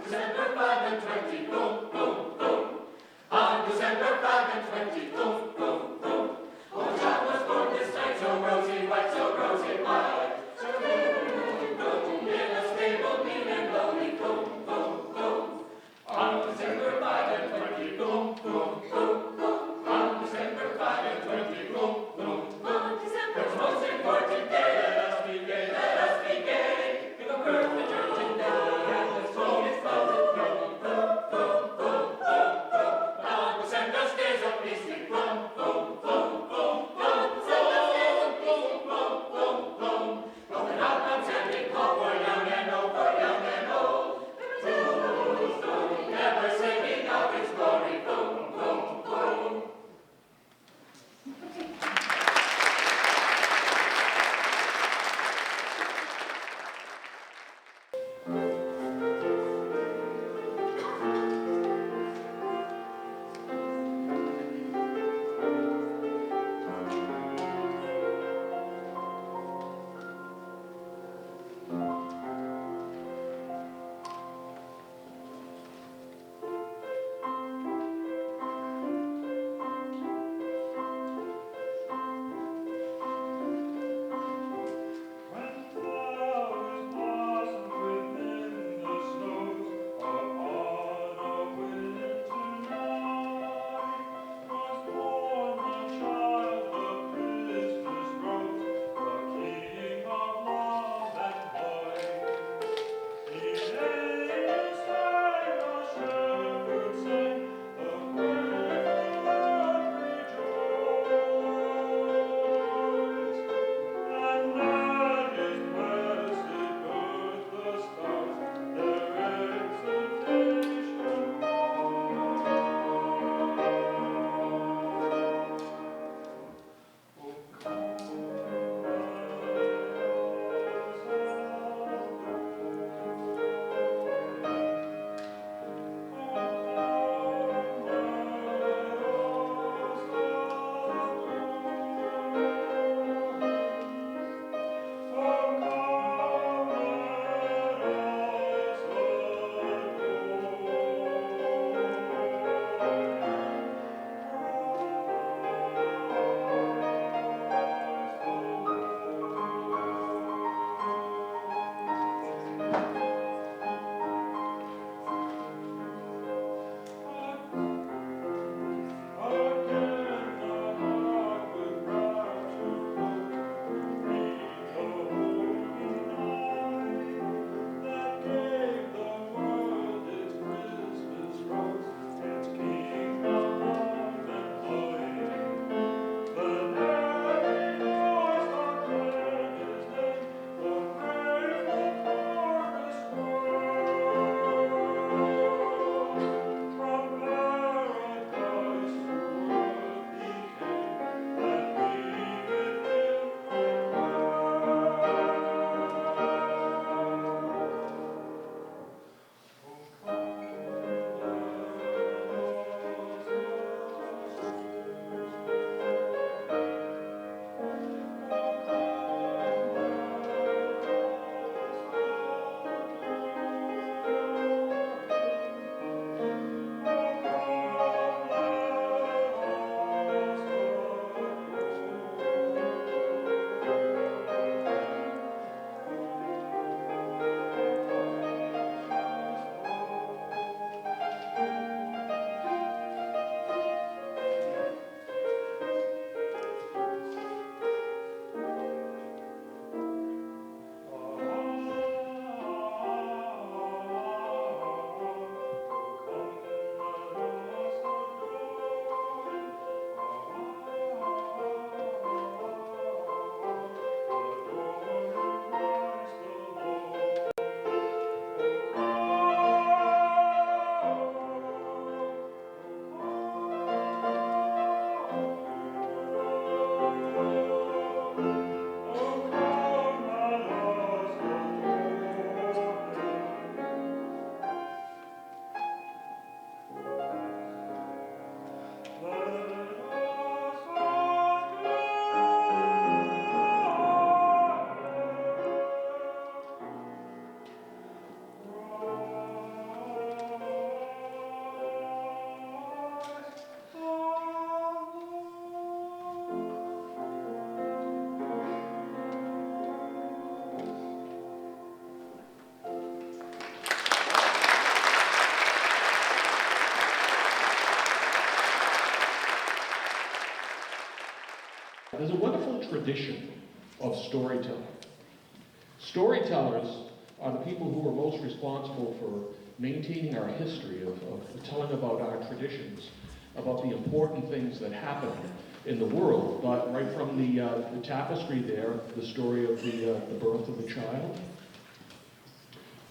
December 5 and 20, boom, boom, boom. On December 5 and 20, boom, boom, boom. Oh, John was born this night, so rosy white, so rosy white. So boom, boom, in a stable, mean and lonely, boom, boom, boom. On December 5 and 20, boom, boom, boom, boom. On December 5 and 20, boom, boom, boom. December's most important day, let us be gay, let us be gay. Give a birth to church today, and the soul is floated. tradition of storytelling. Storytellers are the people who are most responsible for maintaining our history, of telling about our traditions, about the important things that happen in the world. But right from the tapestry there, the story of the birth of the child,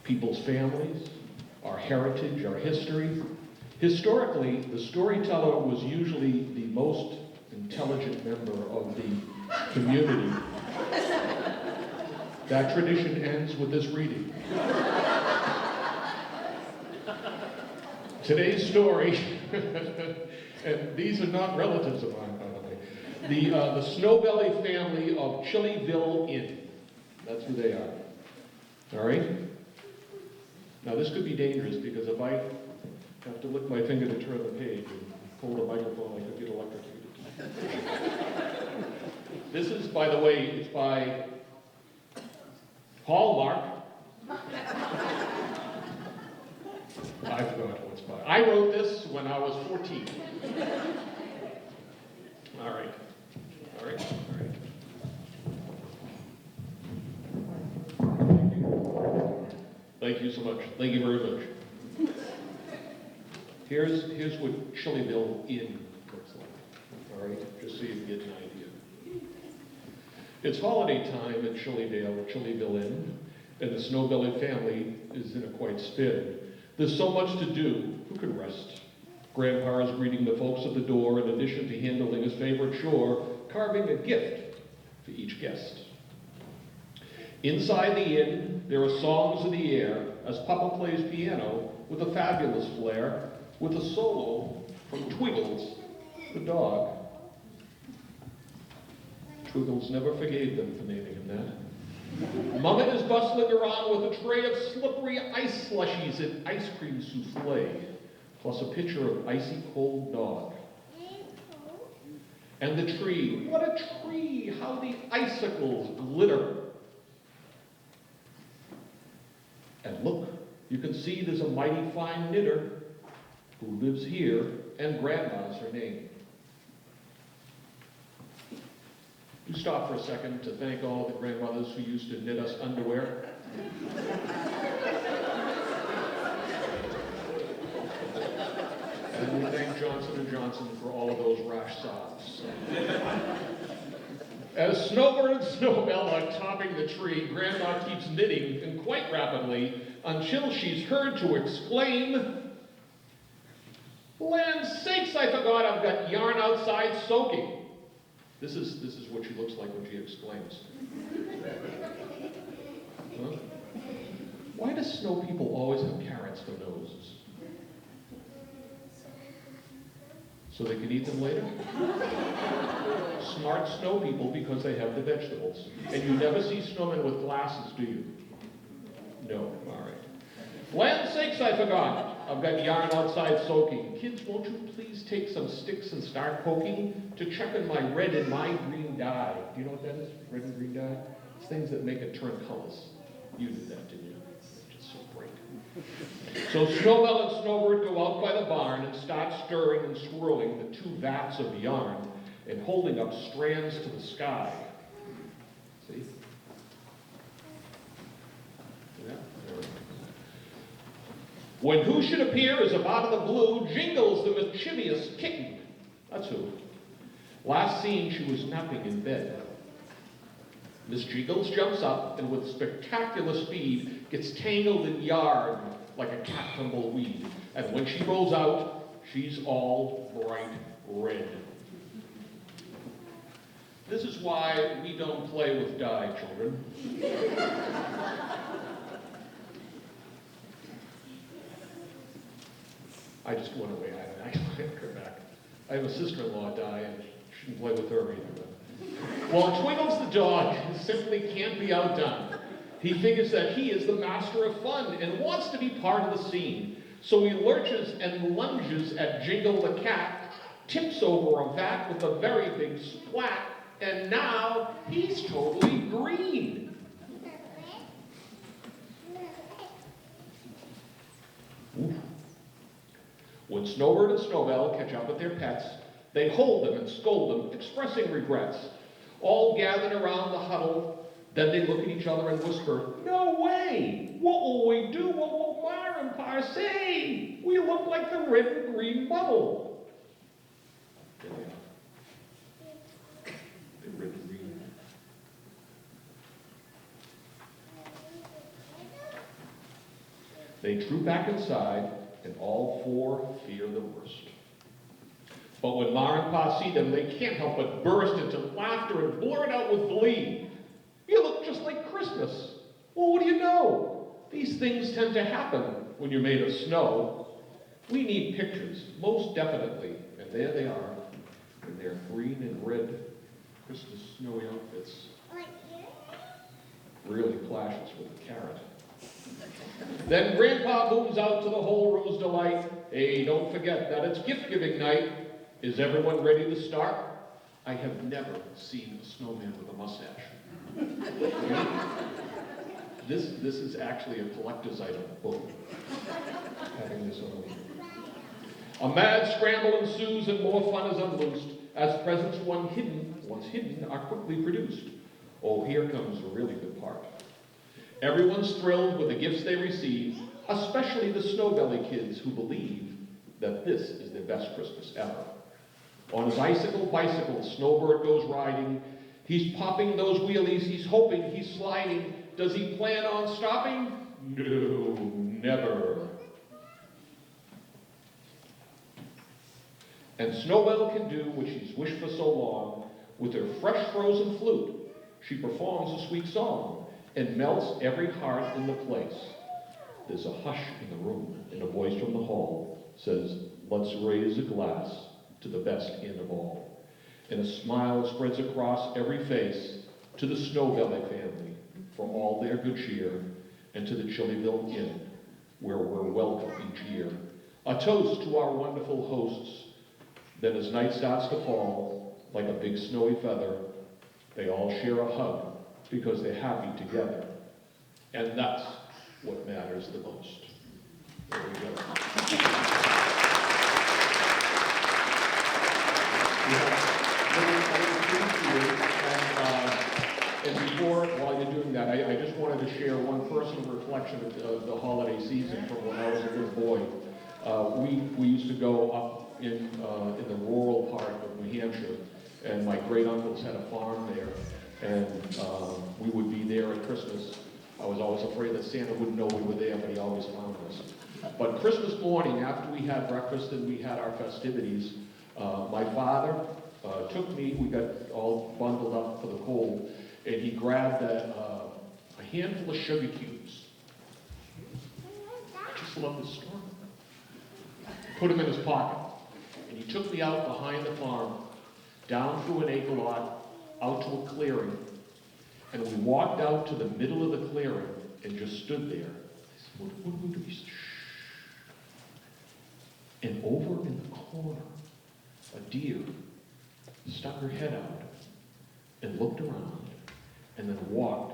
people's families, our heritage, our history. Historically, the storyteller was usually the most intelligent member of the community. That tradition ends with this reading. Today's story, and these are not relatives of mine, by the way, the Snowbelly family of Chillyville Inn. That's who they are. All right? Now this could be dangerous because if I have to lick my finger to turn the page and hold a microphone, I could get electrocuted. This is, by the way, it's by Hallmark. I forgot what it's by. I wrote this when I was 14. All right. All right. All right. Thank you so much. Thank you very much. Here's what Chillyville Inn looks like. All right, just so you can get an idea. It's holiday time at Chillyville Inn, and the Snowbelly family is in a quiet spin. There's so much to do. Who can rest? Grandpa is greeting the folks at the door in addition to handling his favorite chore, carving a gift for each guest. Inside the inn, there are songs in the air as Papa plays piano with a fabulous flair, with a solo from Twiggles, the dog. Twiggles never forgave them for naming him that. Mama is bustling around with a tray of slippery ice slushies and ice cream souffle, plus a pitcher of icy cold nog. And the tree, what a tree! How the icicles glitter. And look, you can see there's a mighty fine knitter who lives here, and Grandma's her name. Do stop for a second to thank all the grandmothers who used to knit us underwear. And we thank Johnson & Johnson for all of those rash socks. As Snowbird and Snowbell are topping the tree, Grandma keeps knitting, and quite rapidly, until she's heard to exclaim, "Land sakes, I forgot I've got yarn outside soaking." This is what she looks like when she exclaims. Huh? Why do snow people always have carrots for noses? So they can eat them later? Smart snow people because they have the vegetables. And you never see snowmen with glasses, do you? No, all right. Land sakes, I forgot. I've got yarn outside soaking. Kids, won't you please take some sticks and start poking to check on my red and my green dye. Do you know what that is? Red and green dye? It's things that make it turn colors. You knew that, didn't you? It's just so bright. So Snowbell and Snowbird go out by the barn and start stirring and swirling the two vats of yarn and holding up strands to the sky. See? Yeah. When who should appear as if out of the blue, Jingles the mischievous kitten. That's who. Last seen, she was napping in bed. Miss Jingles jumps up and with spectacular speed gets tangled in yarn like a cat tumbleweed. And when she rolls out, she's all bright red. This is why we don't play with dye, children. I just went away. I can't go back. I have a sister-in-law die, and she shouldn't play with her either. Well, Twiggles the dog simply can't be outdone. He figures that he is the master of fun and wants to be part of the scene. So he lurches and lunges at Jingle the cat, tips over a vat with a very big splat, and now he's totally green. Oof. When Snowbird and Snowbell catch up with their pets, they hold them and scold them, expressing regrets. all gathered around the huddle. Then they look at each other and whisper, "No way! What will we do? What will Ma and Pa say? We look like the red and green bubble." There they are. The red and green. They troop back inside, and all four fear the worst. But when Ma and Pa see them, they can't help but burst into laughter and blurt out with glee, "You look just like Christmas." Well, what do you know? These things tend to happen when you're made of snow. We need pictures, most definitely. And there they are, in their green and red Christmas snowy outfits. Really clashes with the carrot. Then Grandpa moves out to the whole room's delight. "Hey, don't forget that it's gift-giving night. Is everyone ready to start?" I have never seen a snowman with a mustache. This is actually a collector's item book, having this on. A mad scramble ensues and more fun is unloosed as presents once hidden are quickly produced. Oh, here comes a really good part. Everyone's thrilled with the gifts they receive, especially the Snowbelly kids who believe that this is their best Christmas ever. On his bicycle, Snowbird goes riding. He's popping those wheelies, he's hoping, he's sliding. Does he plan on stopping? No, never. And Snowbell can do what she's wished for so long. With her fresh frozen flute, she performs a sweet song and melts every heart in the place. There's a hush in the room, and a voice from the hall says, "Let's raise a glass to the best inn of all." And a smile spreads across every face to the Snowbelly family for all their good cheer, and to the Chillyville Inn, where we're welcome each year. A toast to our wonderful hosts. Then as night starts to fall, like a big snowy feather, they all share a hug because they're happy together. And that's what matters the most. There we go. And before, while you're doing that, I just wanted to share one personal reflection of the holiday season from when I was a little boy. We used to go up in the rural part of New Hampshire, and my great uncles had a farm there, and we would be there at Christmas. I was always afraid that Santa wouldn't know we were there, but he always found us. But Christmas morning, after we had breakfast and we had our festivities, my father took me, we got all bundled up for the cold, and he grabbed a handful of sugar cubes. I just love this story. Put them in his pocket, and he took me out behind the farm, down through an acre lot, out to a clearing, and we walked out to the middle of the clearing and just stood there. I said, what do we do? He said, shh. And over in the corner, a deer stuck her head out and looked around, and then walked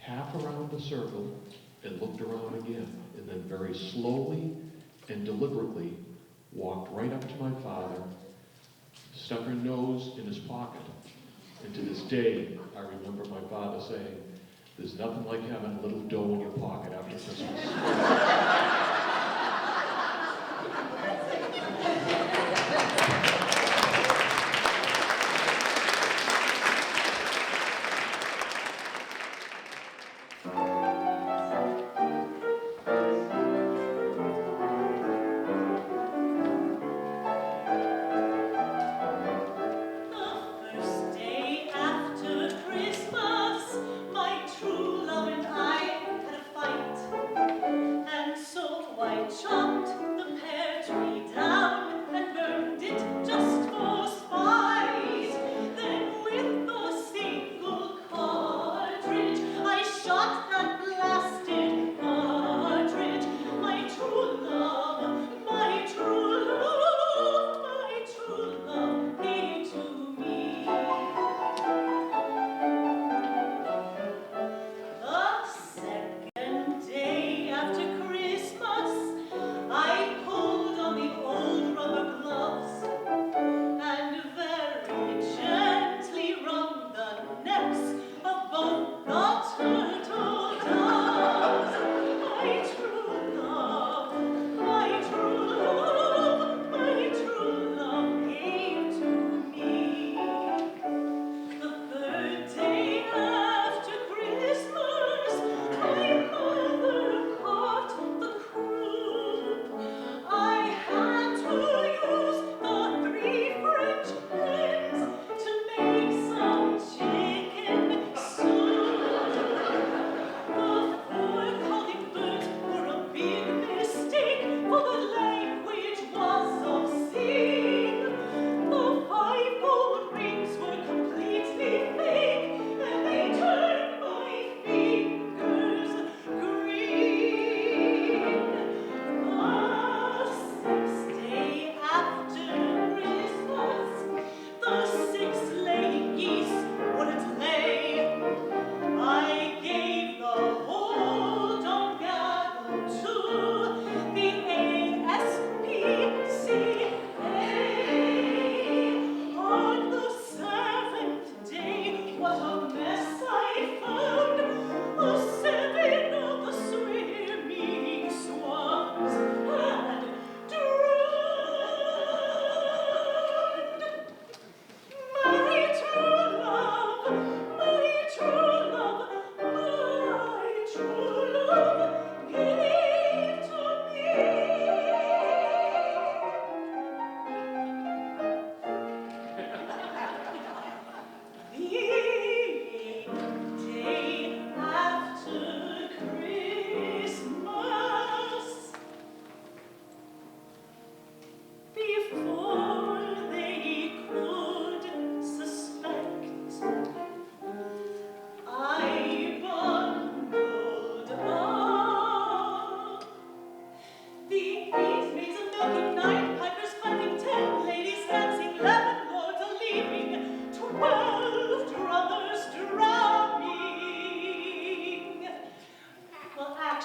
half around the circle and looked around again, and then very slowly and deliberately walked right up to my father, stuck her nose in his pocket. And to this day, I remember my father saying, "There's nothing like having a little dough in your pocket after Christmas." After Christmas, my true love and I had a fight.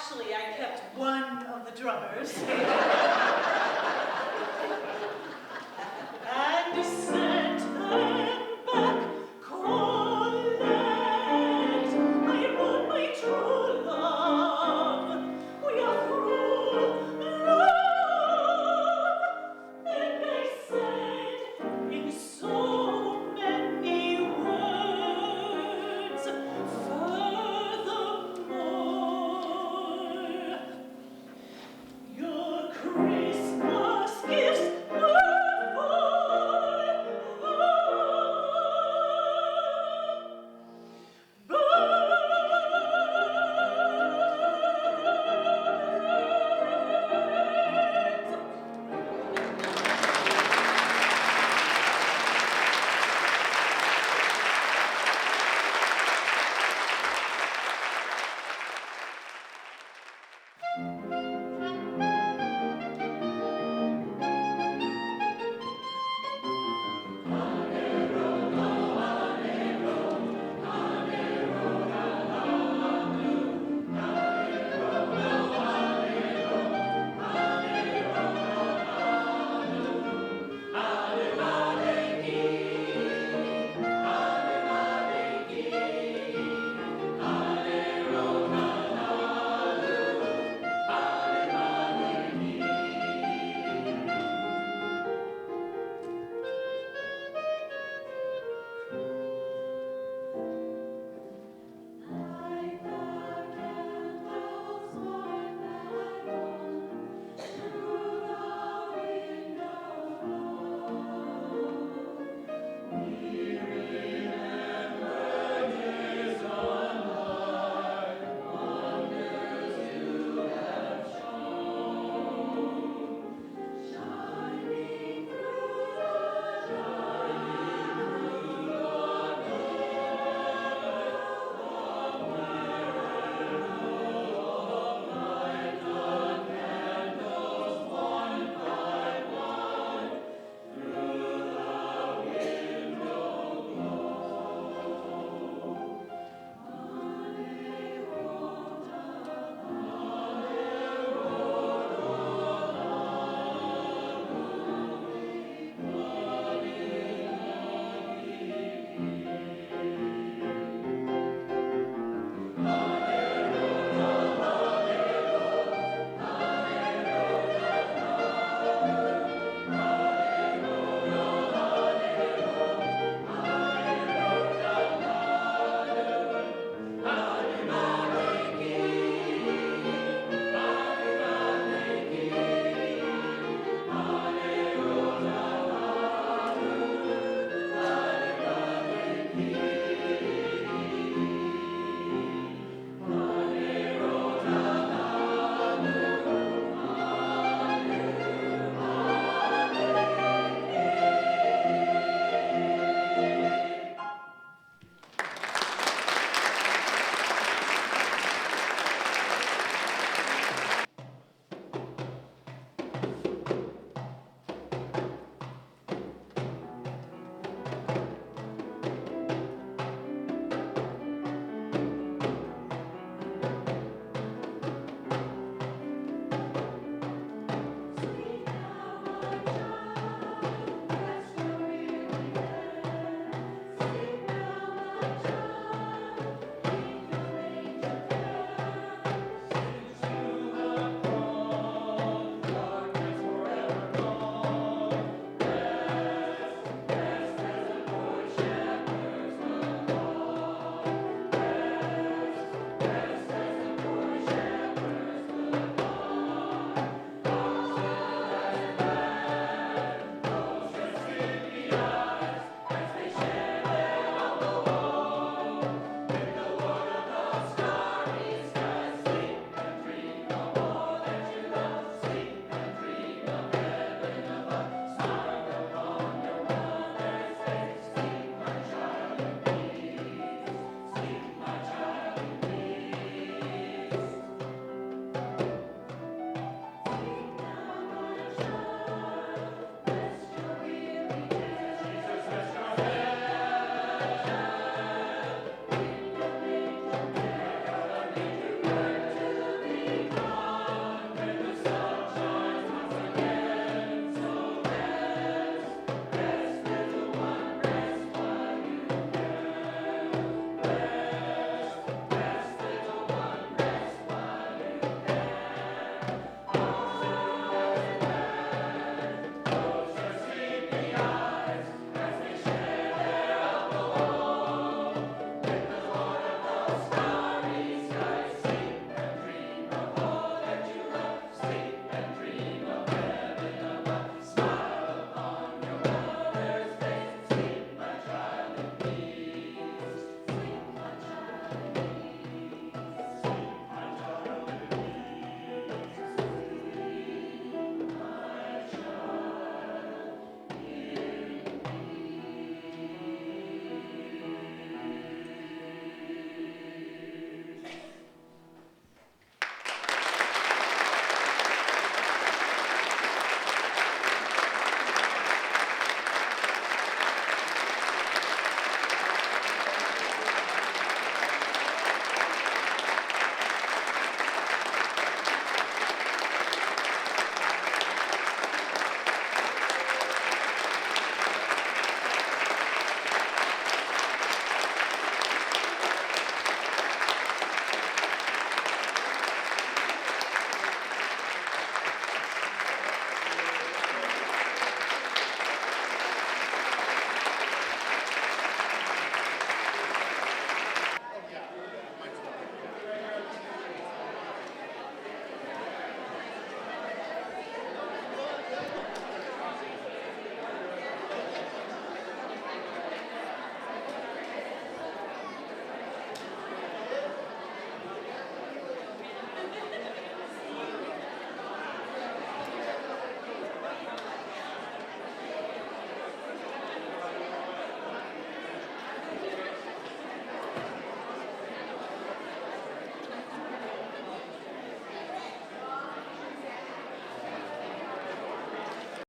actually, I kept one of the drummers.